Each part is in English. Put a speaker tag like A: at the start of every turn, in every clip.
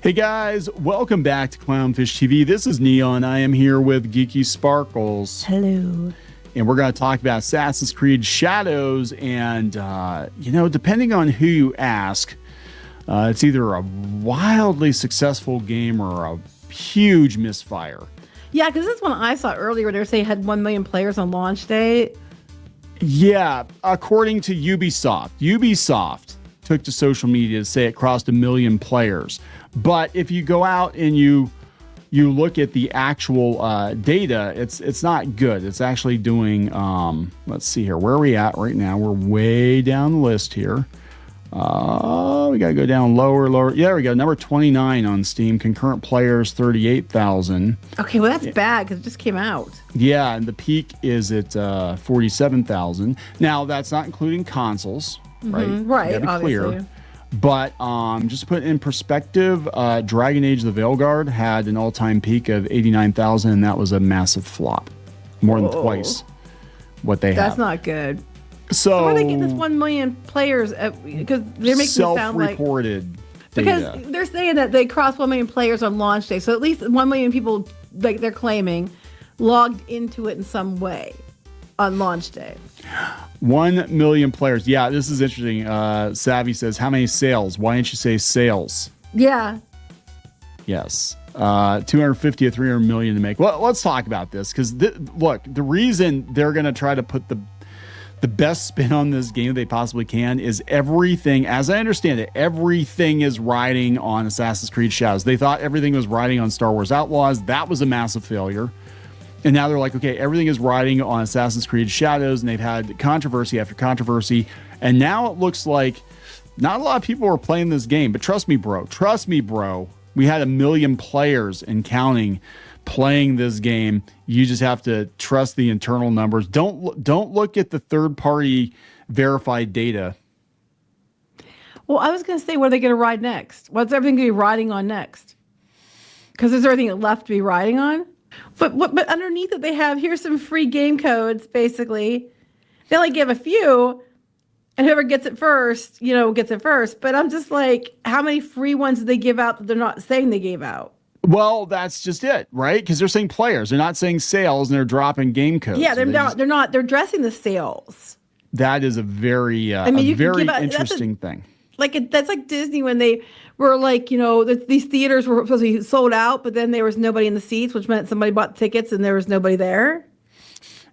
A: Hey guys, welcome back to Clownfish TV. This is Kneon. I am here with Geeky Sparkles.
B: Hello.
A: And we're going to talk about Assassin's Creed Shadows. And, depending on who you ask, it's either a wildly successful game or a huge misfire.
B: Yeah, because this one I saw earlier where they were saying it had 1 million players on launch day.
A: Yeah, according to Ubisoft took to social media to say it crossed 1 million players. But if you go out and you look at the actual data, it's not good. It's actually doing, let's see here. Where are we at right now? We're way down the list here. We got to go down lower. Yeah, there we go. Number 29 on Steam. Concurrent players, 38,000.
B: Okay, well, that's bad because it just came out.
A: Yeah, and the peak is at 47,000. Now, that's not including consoles, right?
B: Right,
A: Gotta be
B: obviously.
A: clear. But just to put it in perspective, Dragon Age the Veilguard had an all-time peak of 89,000, and that was a massive flop. More than twice what they have.
B: That's not good.
A: So
B: where are they getting this 1 million players? Because they're making it sound like...
A: Self-reported
B: Because
A: data.
B: they're saying that they crossed 1 million players on launch day. So at least 1 million people, like they're claiming, logged into it in some way on launch day.
A: 1 million players. Yeah, this is interesting. Savvy says, how many sales? Why didn't you say sales?
B: Yeah.
A: Yes. 250 to 300 million to make. Well, let's talk about this because look, the reason they're going to try to put the best spin on this game they possibly can is everything, as I understand it, everything is riding on Assassin's Creed Shadows. They thought everything was riding on Star Wars Outlaws. That was a massive failure. And now they're like, okay, everything is riding on Assassin's Creed Shadows, and they've had controversy after controversy. And now it looks like not a lot of people are playing this game, but trust me, bro, we had 1 million players and counting playing this game. You just have to trust the internal numbers. Don't look at the third-party verified data.
B: Well, I was going to say, what are they going to ride next? What's everything going to be riding on next? Because is there anything left to be riding on? But underneath it, they have, here's some free game codes, basically. They only give a few, and whoever gets it first, gets it first. But I'm just like, how many free ones did they give out that they're not saying they gave out?
A: Well, that's just it, right? Because they're saying players. They're not saying sales, and they're dropping game codes.
B: Yeah, they're not. They're dressing the sales.
A: That is a very, very interesting thing.
B: That's like Disney when they were like, these theaters were supposed to be sold out, but then there was nobody in the seats, which meant somebody bought tickets and there was nobody there.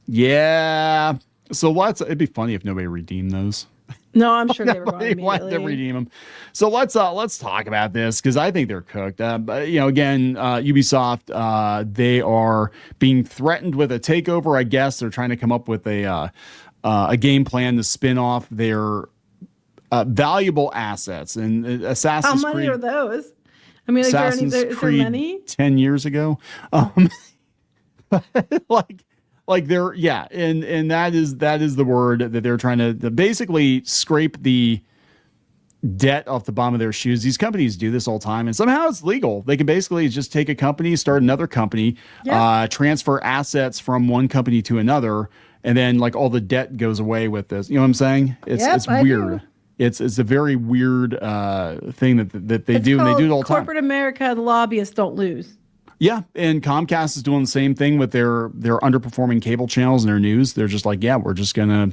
A: Yeah. So it'd be funny if nobody redeemed those.
B: No, I'm sure they were going to immediately.
A: Want to redeem them. So let's talk about this because I think they're cooked. But again, Ubisoft, they are being threatened with a takeover. I guess they're trying to come up with a game plan to spin off their valuable assets. And Assassin's Creed.
B: How many are those? I mean,
A: Assassin's
B: is there
A: Creed
B: many?
A: 10 years ago. Like they're, yeah, and that is the word that they're trying to basically scrape the debt off the bottom of their shoes. These companies do this all the time, and somehow it's legal. They can basically just take a company, start another company, transfer assets from one company to another, and then like all the debt goes away with this. You know what I'm saying? It's weird. It's a very weird thing that they do, and they do it all the time.
B: Corporate America and lobbyists don't lose.
A: Yeah, and Comcast is doing the same thing with their underperforming cable channels and their news. They're just like, yeah, we're just gonna,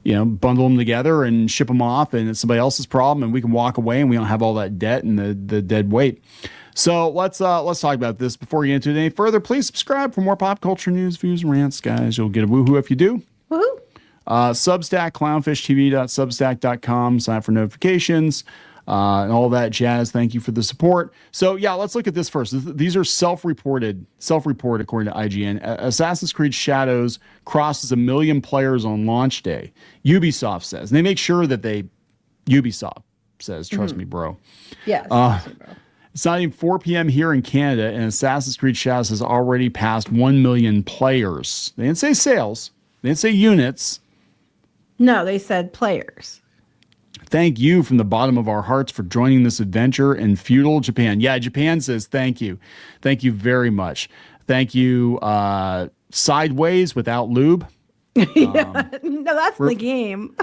A: bundle them together and ship them off, and it's somebody else's problem, and we can walk away, and we don't have all that debt and the dead weight. So let's talk about this before we get into it any further. Please subscribe for more pop culture news, views, and rants, guys. You'll get a woohoo if you do.
B: Woohoo!
A: Substack, clownfishtv.substack.com. Sign up for notifications. And all that jazz. Thank you for the support. So yeah, let's look at this first. These are self-reported according to IGN. Assassin's Creed Shadows crosses 1 million players on launch day. Ubisoft says, and they make sure that Ubisoft says, trust me, bro.
B: Yes.
A: It's not even 4 p.m. here in Canada, and Assassin's Creed Shadows has already passed 1 million players. They didn't say sales. They didn't say units.
B: No, they said players.
A: Thank you from the bottom of our hearts for joining this adventure in feudal Japan. Yeah, Japan says thank you. Thank you very much. Thank you, Sideways without lube.
B: No, that's the game.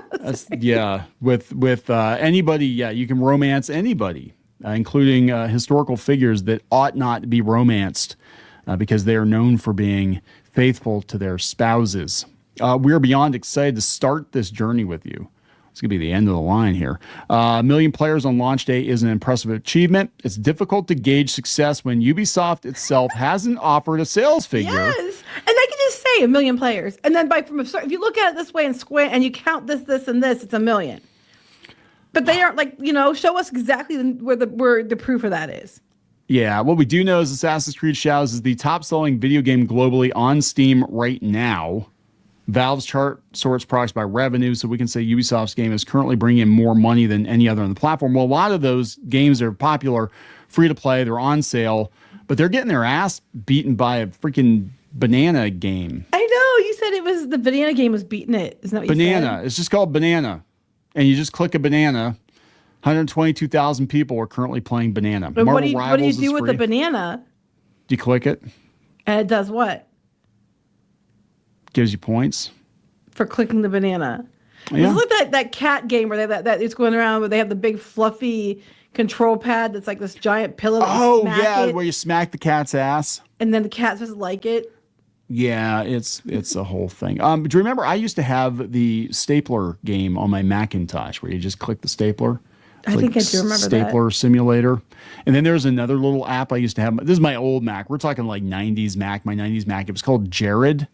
A: With anybody, yeah, you can romance anybody including historical figures that ought not to be romanced because they are known for being faithful to their spouses. We are beyond excited to start this journey with you. It's going to be the end of the line here. 1 million players on launch day is an impressive achievement. It's difficult to gauge success when Ubisoft itself hasn't offered a sales figure.
B: Yes, and they can just say 1 million players, and then if you look at it this way and squint and you count this, and this, it's 1 million. But they aren't show us exactly where the proof of that is.
A: Yeah, what we do know is Assassin's Creed Shadows is the top-selling video game globally on Steam right now. Valve's chart sorts products by revenue, so we can say Ubisoft's game is currently bringing in more money than any other on the platform. Well, a lot of those games are popular, free-to-play, they're on sale, but they're getting their ass beaten by a freaking banana game.
B: I know, you said it was the banana game was beating it. Isn't that what you said?
A: Banana. It's just called Banana. And you just click a banana. 122,000 people are currently playing Banana.
B: But what do you do with the banana?
A: Do you click it?
B: And it does what?
A: Gives you points.
B: For clicking the banana.
A: Yeah.
B: It's like that cat game where that it's going around where they have the big fluffy control pad that's like this giant pillow.
A: Where you smack the cat's ass.
B: And then the cat just like it.
A: Yeah, it's a whole thing. Do you remember I used to have the stapler game on my Macintosh where you just click the stapler?
B: I think I do remember that.
A: Stapler Simulator. And then there's another little app I used to have. This is my old Mac. We're talking like 90s Mac, my 90s Mac. It was called Jared.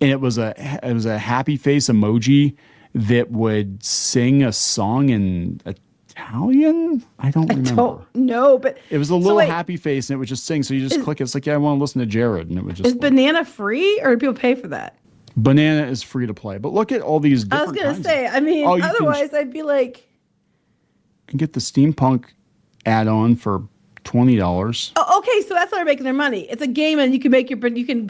A: And it was a happy face emoji that would sing a song in Italian. I don't remember.
B: I don't know, but
A: it was a little happy face, and it would just sing. So you just click it. It's like, yeah, I want to listen to Jared, and it would just.
B: Is Banana free, or do people pay for that?
A: Banana is free to play, but look at all these different.
B: I was gonna say. I mean, otherwise I'd be like.
A: You can get the Steampunk add-on for $20.
B: Oh, okay, so that's how they're making their money. It's a game, and you can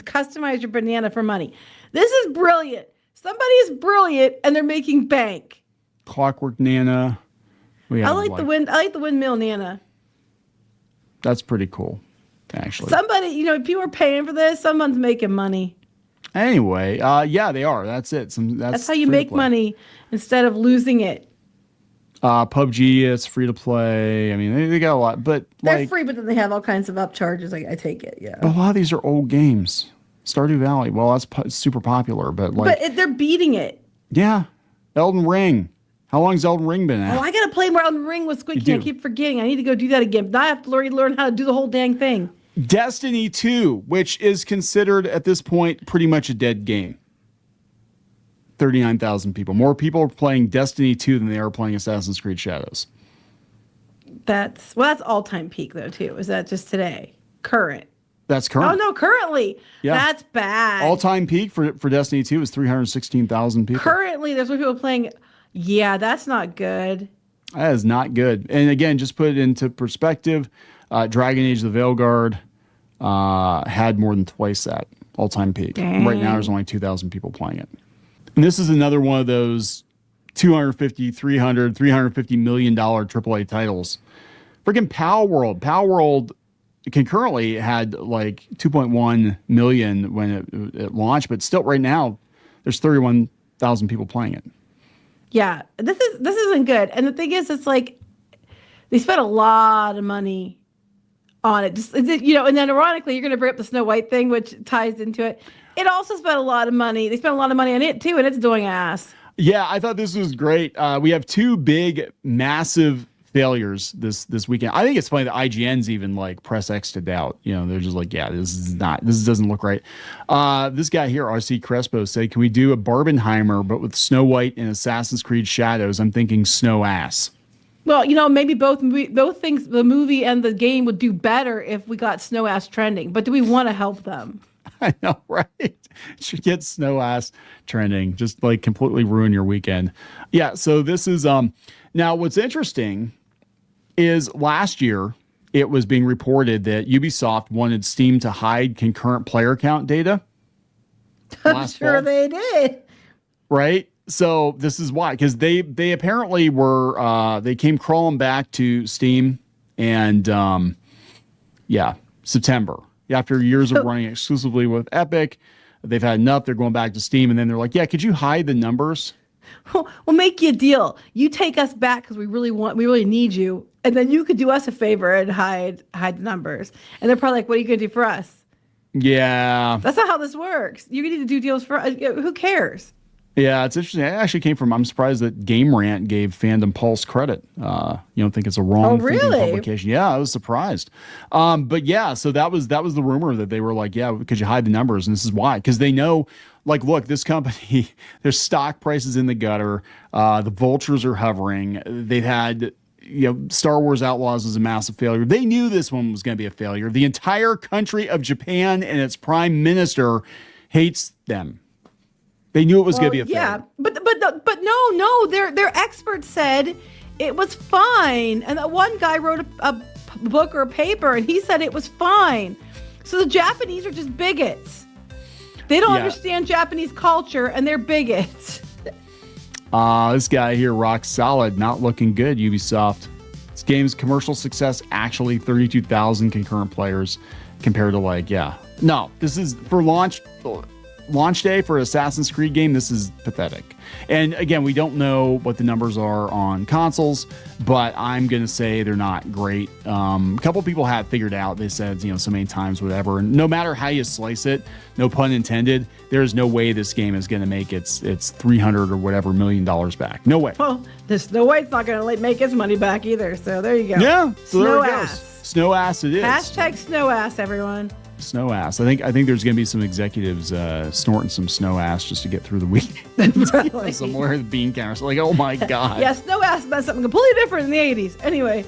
B: customize your banana for money. This is brilliant. Somebody is brilliant, and they're making bank.
A: Clockwork Nana.
B: I like the windmill Nana.
A: That's pretty cool, actually.
B: Somebody, people are paying for this. Someone's making money.
A: Anyway, yeah, they are. That's it. That's
B: how you make money instead of losing it.
A: PUBG, it's free to play. I mean, they got a lot, but
B: they're free, but then they have all kinds of upcharges. I take it, yeah.
A: But a lot of these are old games. Stardew Valley, well, that's super popular, but
B: they're beating it.
A: Yeah, Elden Ring. How long's Elden Ring been out?
B: Oh, I gotta play more Elden Ring with Squeaky. I keep forgetting. I need to go do that again. Now I have to learn how to do the whole dang thing.
A: Destiny 2, which is considered at this point pretty much a dead game. 39,000 people. More people are playing Destiny 2 than they are playing Assassin's Creed Shadows.
B: That's all-time peak, though, too. Is that just today? Current?
A: That's current.
B: Oh, no, currently. Yeah. That's bad.
A: All-time peak for Destiny 2 is 316,000 people.
B: Currently, there's more people playing. Yeah, that's not good.
A: That is not good. And again, just put it into perspective, Dragon Age the Veilguard had more than twice that all-time peak.
B: Dang.
A: Right now, there's only 2,000 people playing it. And this is another one of those 250, 300, $350 million AAA titles. Freaking Power World. Power World concurrently had like 2.1 million when it launched, but still right now there's 31,000 people playing it.
B: Yeah, this isn't good. And the thing is, it's like they spent a lot of money on it. And then ironically, you're going to bring up the Snow White thing, which ties into it. It also spent a lot of money. They spent a lot of money on it too, and it's doing ass. Yeah,
A: I thought this was great. We have two big, massive failures this weekend. I think it's funny that IGN's even like press X to doubt. They're just like, yeah, this doesn't look right. This guy here, RC Crespo, said, can we do a Barbenheimer but with Snow White and Assassin's Creed Shadows? I'm thinking snow ass.
B: Well, maybe both things, the movie and the game, would do better if we got snow ass trending. But do we want to help them?
A: I know, right? Should get snow ass trending, just like completely ruin your weekend. Yeah, so this is now what's interesting is last year it was being reported that Ubisoft wanted Steam to hide concurrent player count data.
B: I'm sure they did.
A: Right? So this is why, because they apparently were they came crawling back to Steam and September. After years of running exclusively with Epic, they've had enough. They're going back to Steam, and then they're like, yeah, could you hide the numbers?
B: We'll make you a deal. You take us back because we really need you, and then you could do us a favor and hide the numbers. And they're probably like, what are you going to do for us?
A: Yeah.
B: That's not how this works. You need to do deals for who cares?
A: Yeah, it's interesting. It actually came from, I'm surprised that Game Rant gave Fandom Pulse credit. You don't think it's a wrong thinking publication. Yeah, I was surprised. But yeah, so that was the rumor that they were like, yeah, because you hide the numbers, and this is why. Because they know, like, look, this company, their stock prices in the gutter. The vultures are hovering. They've had, Star Wars Outlaws was a massive failure. They knew this one was going to be a failure. The entire country of Japan and its prime minister hates them. They knew it was going to be a failure.
B: Yeah, but no, their experts said it was fine, and that one guy wrote a book or a paper, and he said it was fine. So the Japanese are just bigots. They don't understand Japanese culture, and they're bigots.
A: This guy here, rock solid, not looking good. Ubisoft. This game's commercial success actually 32,000 concurrent players compared to no, this is for launch day for Assassin's Creed game. This is pathetic. And again, we don't know what the numbers are on consoles, but I'm going to say they're not great. A couple people have figured out, they said, so many times, whatever. And no matter how you slice it, no pun intended, there's no way this game is going to make its 300 or whatever $1 million back. No way.
B: Well, there's no way it's not going to make its money back either. So there you go.
A: Yeah. So
B: snow
A: there it
B: ass.
A: goes. Snow ass it is.
B: Hashtag snow ass, everyone.
A: Snow ass. I think there's going to be some executives snorting some snow ass just to get through the week.
B: Really?
A: Somewhere the bean counters. Like, oh my God.
B: Yeah, snow ass meant something completely different in the 80s. Anyway.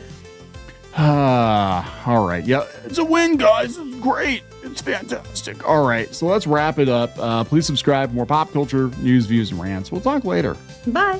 A: All right. Yeah, it's a win, guys. It's great. It's fantastic. All right. So let's wrap it up. Please subscribe for more pop culture news, views, and rants. We'll talk later.
B: Bye.